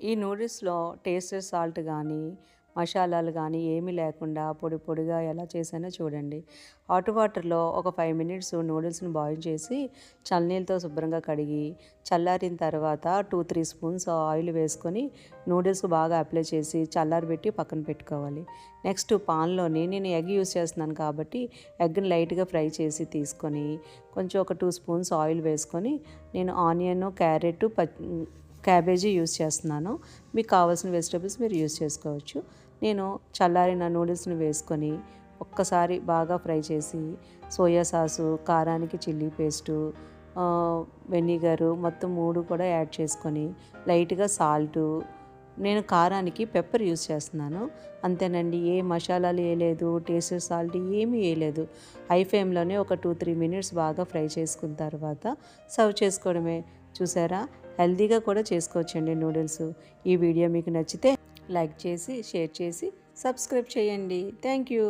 ఈ నూడిల్స్‌లో taster salt గానీ, మషాలాలు గానీ ఏమీ లేకుండా పొడి పొడిగా ఎలా చేశానో చూడండి. హాట్ వాటర్‌లో ఒక 5 మినిట్స్ నూడిల్స్‌ని బాయిల్ చేసి, చల్లనీళ్ళతో శుభ్రంగా కడిగి, చల్లారిన తర్వాత 2, 3 స్పూన్స్ ఆయిల్ వేసుకొని, నూడిల్స్‌కి బాగా అప్లై చేసి, చల్లారబెట్టి పక్కన పెట్టుకోవాలి. నెక్స్ట్ పాన్‌లోని నేను ఎగ్ యూజ్ చేస్తున్నాను కాబట్టి, ఎగ్‌ని లైట్‌గా ఫ్రై చేసి తీసుకొని, కొంచెం ఒక 2 స్పూన్స్ ఆయిల్ వేసుకొని, నేను ఆనియను, క్యారెట్, క్యాబేజీ యూస్ చేస్తున్నాను. మీకు కావాల్సిన వెజిటబుల్స్ మీరు యూస్ చేసుకోవచ్చు. నేను చల్లారిన నూడిల్స్‌ని వేసుకొని ఒక్కసారి బాగా ఫ్రై చేసి సోయా సాసు, కారానికి చిల్లీ పేస్టు, వెనిగరు మొత్తం 3 కూడా యాడ్ చేసుకొని లైట్‌గా సాల్టు, నేను కారానికి పెప్పర్ యూస్ చేస్తున్నాను. అంతేనండి. ఏ మసాలాలు ఏయలేదు, టేస్టర్ సాల్ట్ ఏమీ ఏయలేదు. హై ఫ్లేమ్‌లోనే ఒక 2, 3 మినిట్స్ బాగా ఫ్రై చేసుకున్న తర్వాత సర్వ్ చేసుకోవడమే. చూసారా? హెల్తీగా కూడా చేసుకోవచ్చండి నూడిల్స్. ఈ వీడియో మీకు నచ్చితే లైక్ చేసి, షేర్ చేసి, సబ్స్క్రైబ్ చేయండి. Thank you.